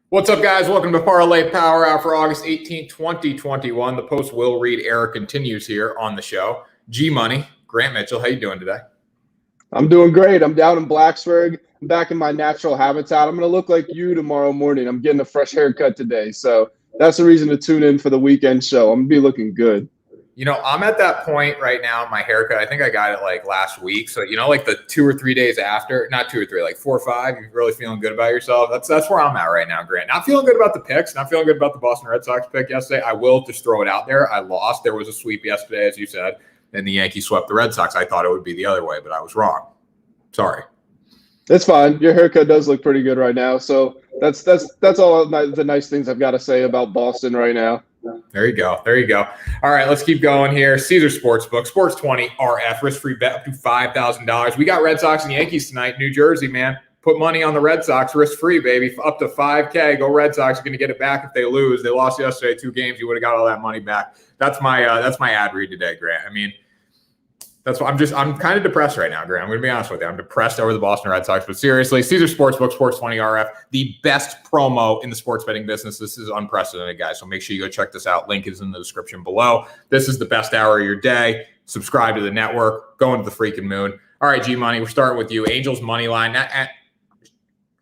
What's up, guys? Welcome to Parlay Power Hour for August 18, 2021. The post-Will Reed era continues here on the show. G-Money, Grant Mitchell, how you doing today? I'm doing great. I'm down in Blacksburg. I'm back in my natural habitat. I'm going to look like you tomorrow morning. I'm getting a fresh haircut today. So that's the reason to tune in for the weekend show. I'm going to be looking good. You know, I'm at that point right now, my haircut, I think I got it like last week. So, like the 2 or 3 days after, not 2 or 3, like 4 or 5, you're really feeling good about yourself. That's where I'm at right now, Grant. Not feeling good about the picks, not feeling good about the Boston Red Sox pick yesterday. I will just throw it out there. I lost. There was a sweep yesterday, as you said, and the Yankees swept the Red Sox. I thought it would be the other way, but I was wrong. Sorry. It's fine. Your haircut does look pretty good right now. So that's all the nice things I've got to say about Boston right now. There you go. All right, let's keep going here. Caesar Sportsbook, Sports 20 RF, risk-free bet up to $5,000. We got Red Sox and Yankees tonight, New Jersey, man. Put money on the Red Sox, risk-free, baby, up to $5K. Go Red Sox. You're going to get it back if they lose. They lost yesterday 2 games. You would have got all that money back. That's my ad read today, Grant. I mean, that's what I'm kind of depressed right now, Grant. I'm going to be honest with you. I'm depressed over the Boston Red Sox, but seriously, Caesar Sportsbook, Sports 20 RF, the best promo in the sports betting business. This is unprecedented, guys. So make sure you go check this out. Link is in the description below. This is the best hour of your day. Subscribe to the network. Go into the freaking moon. All right, G-Money, we're starting with you. Angels money line.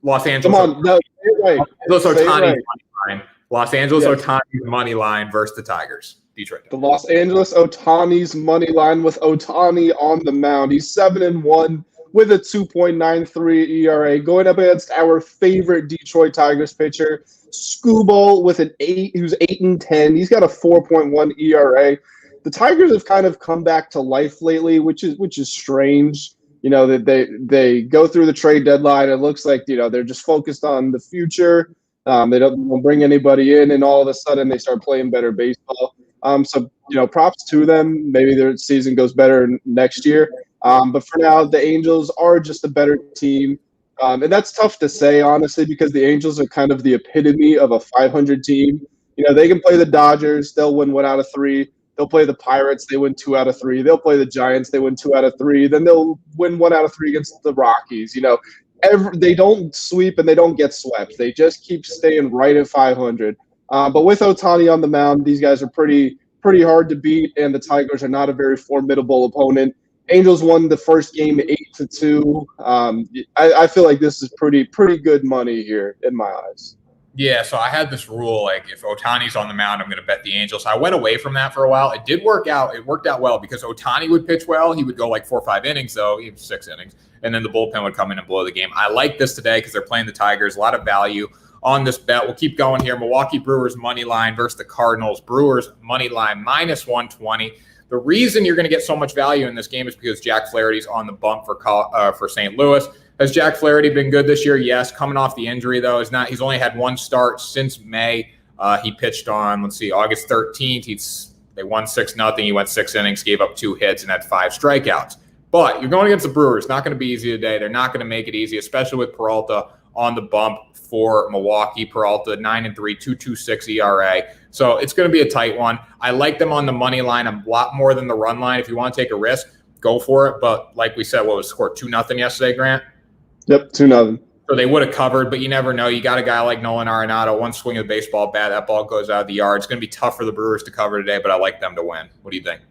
Los Angeles. Come on. No, Los Angeles Ohtani right. money line. Los Angeles Yes. Ohtani money line versus the Tigers. Detroit. The Los Angeles Ohtani's money line with Ohtani on the mound. He's 7-1 with a 2.93 ERA, going up against our favorite Detroit Tigers pitcher, Skubal, with an 8, who's 8-10. He's got a 4.1 ERA. The Tigers have kind of come back to life lately, which is strange. That they go through the trade deadline. It looks like they're just focused on the future. They don't bring anybody in, and all of a sudden they start playing better baseball. So props to them. Maybe their season goes better next year. But for now, the Angels are just a better team. And that's tough to say, honestly, because the Angels are kind of the epitome of a 500 team. They can play the Dodgers. They'll win 1 out of 3. They'll play the Pirates. They win 2 out of 3. They'll play the Giants. They win 2 out of 3. Then they'll win 1 out of 3 against the Rockies. They don't sweep and they don't get swept. They just keep staying right at 500. But with Ohtani on the mound, these guys are pretty hard to beat, and the Tigers are not a very formidable opponent. Angels won the first game 8-2. I feel like this is pretty good money here in my eyes. Yeah, so I had this rule, like if Ohtani's on the mound, I'm going to bet the Angels. I went away from that for a while. It did work out. It worked out well because Ohtani would pitch well. He would go like 4 or 5 innings, though, even 6 innings, and then the bullpen would come in and blow the game. I like this today because they're playing the Tigers. A lot of value on this bet. We'll keep going here. Milwaukee Brewers money line versus the Cardinals. Brewers money line -120. The reason you're going to get so much value in this game is because Jack Flaherty's on the bump for St. Louis. Has Jack Flaherty been good this year? Yes. Coming off the injury, though, he's only had 1 start since May. He pitched on, August 13th. They won 6-0. He went 6 innings, gave up 2 hits, and had 5 strikeouts. But you're going against the Brewers. Not going to be easy today. They're not going to make it easy, especially with Peralta on the bump for Milwaukee. Peralta, 9-3, 2.26 ERA. So it's going to be a tight one. I like them on the money line a lot more than the run line. If you want to take a risk, go for it. But like we said, what was the score? 2-0 yesterday, Grant? Yep, 2-0. So they would have covered, but you never know. You got a guy like Nolan Arenado, 1 swing of the baseball bat, that ball goes out of the yard. It's going to be tough for the Brewers to cover today, but I like them to win. What do you think?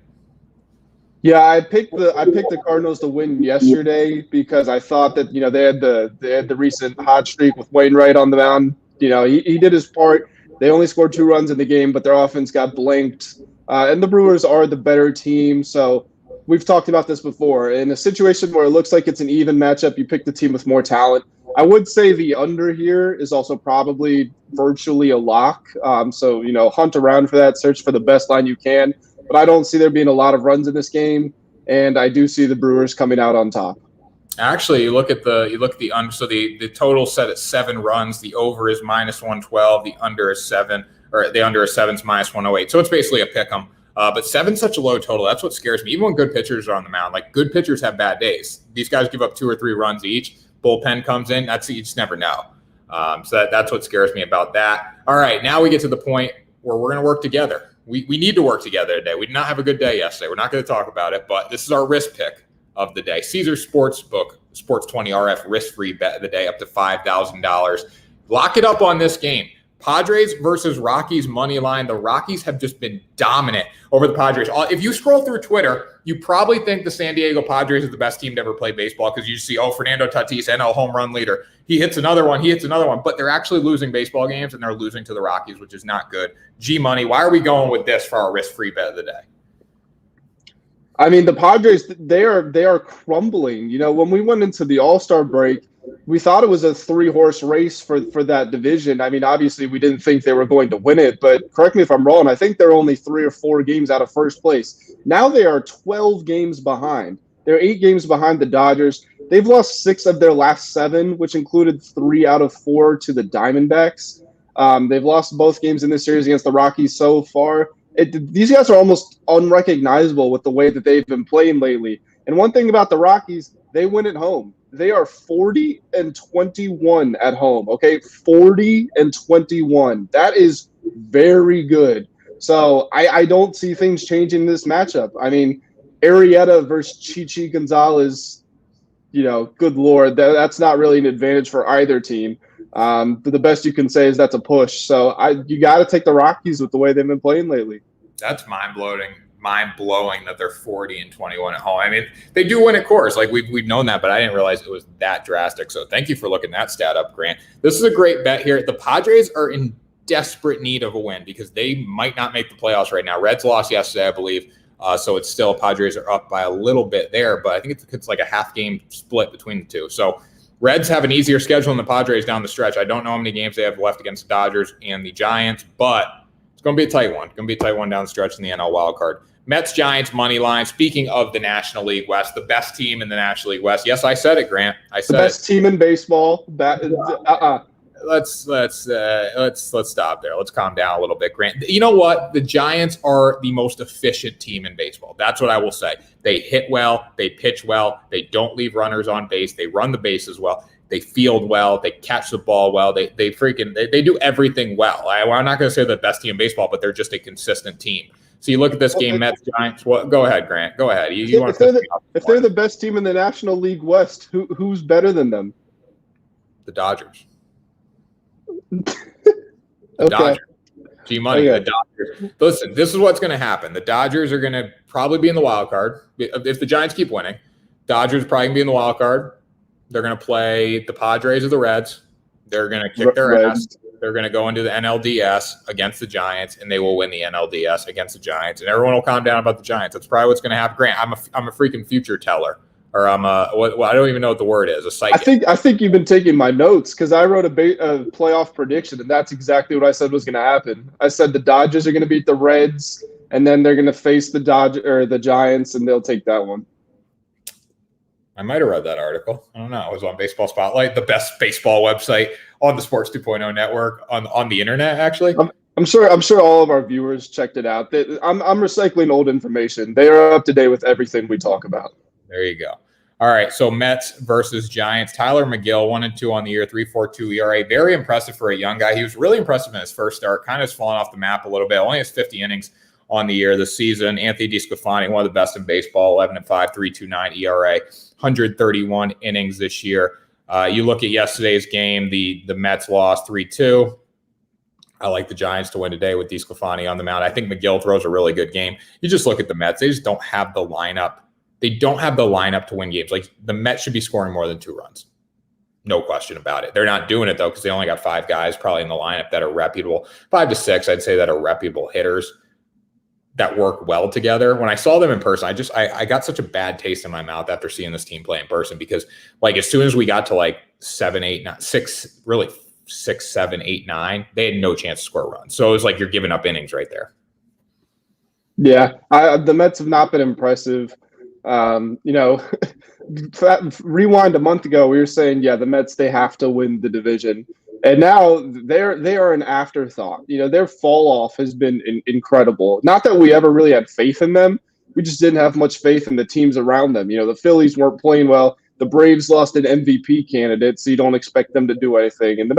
Yeah, I picked the Cardinals to win yesterday because I thought that they had the recent hot streak with Wainwright on the mound. He did his part. They only scored 2 runs in the game, but their offense got blanked. And the Brewers are the better team, so we've talked about this before. In a situation where it looks like it's an even matchup, you pick the team with more talent. I would say the under here is also probably virtually a lock. So hunt around for that, search for the best line you can. But I don't see there being a lot of runs in this game, and I do see the Brewers coming out on top. Actually, you look at the under. So the total set at 7 runs. The over is -112. The under is 7, or the under is 7's -108. So it's basically a pick 'em. But 7's such a low total. That's what scares me. Even when good pitchers are on the mound, like good pitchers have bad days. These guys give up 2 or 3 runs each. Bullpen comes in. You just never know. So that's what scares me about that. All right, now we get to the point where we're going to work together. We need to work together today. We did not have a good day yesterday. We're not going to talk about it, but this is our risk pick of the day. Caesar Sportsbook, Sports 20 RF risk-free bet of the day up to $5,000. Lock it up on this game. Padres versus Rockies money line. The Rockies have just been dominant over the Padres. If you scroll through Twitter, you probably think the San Diego Padres is the best team to ever play baseball because you see, Fernando Tatis, NL home run leader. He hits another one. But they're actually losing baseball games, and they're losing to the Rockies, which is not good. G-Money, why are we going with this for our risk-free bet of the day? I mean, the Padres, they are crumbling. When we went into the All-Star break, we thought it was a 3-horse race for that division. I mean, obviously, we didn't think they were going to win it, but correct me if I'm wrong. I think they're only 3 or 4 games out of first place. Now they are 12 games behind. They're 8 games behind the Dodgers. They've lost 6 of their last 7, which included 3 out of 4 to the Diamondbacks. They've lost both games in this series against the Rockies so far. These guys are almost unrecognizable with the way that they've been playing lately. And one thing about the Rockies, they win at home. They are 40-21 at home. Okay, 40-21. That is very good. So I don't see things changing in this matchup. I mean, Arrieta versus Chichi Gonzalez, good Lord, that's not really an advantage for either team. But the best you can say is that's a push. So you got to take the Rockies with the way they've been playing lately. That's mind-blowing that they're 40-21 at home. I mean, they do win at course. Like we've known that, but I didn't realize it was that drastic. So thank you for looking that stat up, Grant. This is a great bet here. The Padres are in desperate need of a win because they might not make the playoffs right now. Reds lost yesterday, I believe. So it's still Padres are up by a little bit there, but I think it's like a half game split between the two. So Reds have an easier schedule than the Padres down the stretch. I don't know how many games they have left against the Dodgers and the Giants, but it's going to be a tight one. It's going to be a tight one down the stretch in the NL wildcard. Mets, Giants, money line. Speaking of the National League West, the best team in the National League West. Yes, I said it, Grant. I said the best team in baseball. Let's stop there. Let's calm down a little bit, Grant. You know what? The Giants are the most efficient team in baseball. That's what I will say. They hit well. They pitch well. They don't leave runners on base. They run the bases well. They field well. They catch the ball well. They do everything well. I'm not going to say they're the best team in baseball, but they're just a consistent team. So you look at this game, Mets, Giants. Go ahead, Grant. Go ahead. If they're the best team in the National League West, who's better than them? The Dodgers. Okay. Dodgers. G-Money, The Dodgers. Listen, this is what's going to happen. The Dodgers are going to probably be in the wild card. If the Giants keep winning, Dodgers are probably going to be in the wild card. They're going to play the Padres or the Reds. They're going to kick their ass. They're going to go into the NLDS against the Giants, and they will win the NLDS against the Giants. And everyone will calm down about the Giants. That's probably what's going to happen. Grant, I'm a freaking future teller. Or I don't even know what the word is. A psychic. I think you've been taking my notes because I wrote a playoff prediction, and that's exactly what I said was going to happen. I said the Dodgers are going to beat the Reds, and then they're going to face the Giants, and they'll take that one. I might have read that article. I don't know. It was on Baseball Spotlight, the best baseball website on the Sports 2.0 network on the internet. Actually, I'm sure all of our viewers checked it out. I'm recycling old information. They are up to date with everything we talk about. There you go. All right, so Mets versus Giants. Tyler McGill, 1-2 on the year, 3.42 ERA. Very impressive for a young guy. He was really impressive in his first start. Kind of has fallen off the map a little bit. Only has 50 innings on the year this season. Anthony DeSclafani, one of the best in baseball, 11-5, 3.29 ERA, 131 innings this year. You look at yesterday's game, the Mets lost 3-2. I like the Giants to win today with DeSclafani on the mound. I think McGill throws a really good game. You just look at the Mets. They just don't have the lineup. They don't have the lineup to win games. Like the Mets should be scoring more than 2 runs. No question about it. They're not doing it, though, because they only got 5 guys probably in the lineup that are reputable. 5 to 6, I'd say, that are reputable hitters that work well together. When I saw them in person, I got such a bad taste in my mouth after seeing this team play in person because, like, as soon as we got to, like, 7, 8, 9, 6, really 6, 7, 8, 9, they had no chance to score runs. So it was like you're giving up innings right there. Yeah, the Mets have not been impressive. Rewind a month ago, we were saying, the Mets, they have to win the division. And now they are an afterthought. Their fall off has been incredible. Not that we ever really had faith in them. We just didn't have much faith in the teams around them. The Phillies weren't playing well. The Braves lost an MVP candidate, so you don't expect them to do anything. And the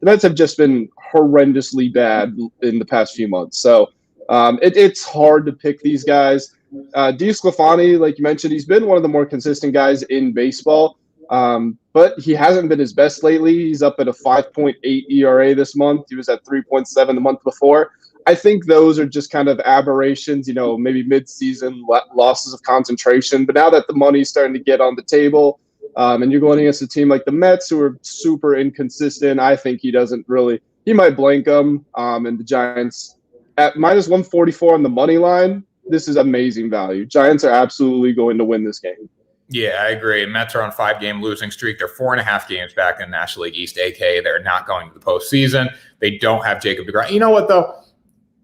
Mets have just been horrendously bad in the past few months. So it's hard to pick these guys. DeSclafani, like you mentioned, he's been one of the more consistent guys in baseball. But he hasn't been his best lately. He's up at a 5.8 ERA this month. He was at 3.7 the month before. I think those are just kind of aberrations, maybe mid-season losses of concentration. But now that the money's starting to get on the table, and you're going against a team like the Mets who are super inconsistent, I think he might blank them. And the Giants at minus 144 on the money line, this is amazing value. Giants are absolutely going to win this game. Yeah, I agree. Mets are on a 5-game losing streak. They're 4.5 games back in the National League East, aka they're not going to the postseason. They don't have Jacob deGrom. You know what, though?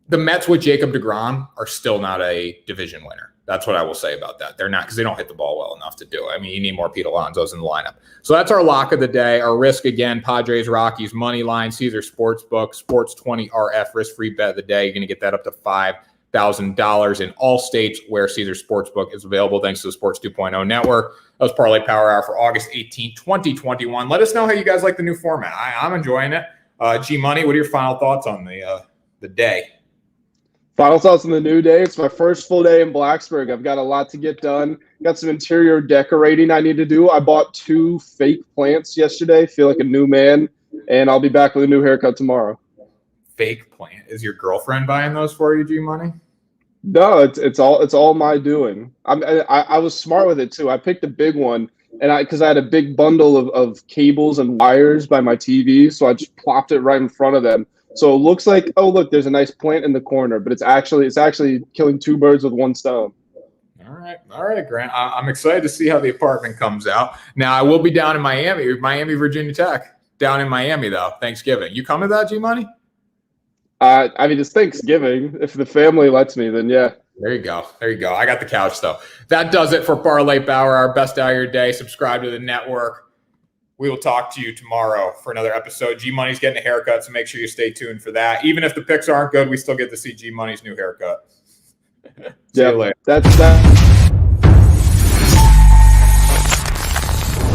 The Mets with Jacob deGrom are still not a division winner. That's what I will say about that. They're not, because they don't hit the ball well enough to do it. I mean, you need more Pete Alonsos in the lineup. So that's our lock of the day. Our risk, again, Padres, Rockies, money line, Caesar Sportsbook, Sports 20 RF, risk-free bet of the day. You're going to get that up to $5,000 in all states where Caesar Sportsbook is available, thanks to the Sports 2.0 network. That was Parlay Power Hour for August 18, 2021. Let us know how you guys like the new format. I'm enjoying it. G Money, what are your final thoughts on the day? Final thoughts on the new day. It's my first full day in Blacksburg. I've got a lot to get done. Got some interior decorating I need to do. I bought 2 fake plants yesterday. Feel like a new man, and I'll be back with a new haircut tomorrow. Fake plant? Is your girlfriend buying those for you, G Money? No, it's all my doing. I was smart with it too. I picked a big one, and because I had a big bundle of cables and wires by my TV, so I just plopped it right in front of them. So it looks like, oh look, there's a nice plant in the corner, but it's actually killing 2 birds with 1 stone. All right, Grant. I'm excited to see how the apartment comes out. Now I will be down in Miami, Virginia Tech, down in Miami though. Thanksgiving. You coming to that, G Money? I mean, it's Thanksgiving. If the family lets me, then yeah. There you go. I got the couch, though. That does it for Parlay Power, our best out of your day. Subscribe to the network. We will talk to you tomorrow for another episode. G Money's getting a haircut, so make sure you stay tuned for that. Even if the picks aren't good, we still get to see G Money's new haircut. See you later. That's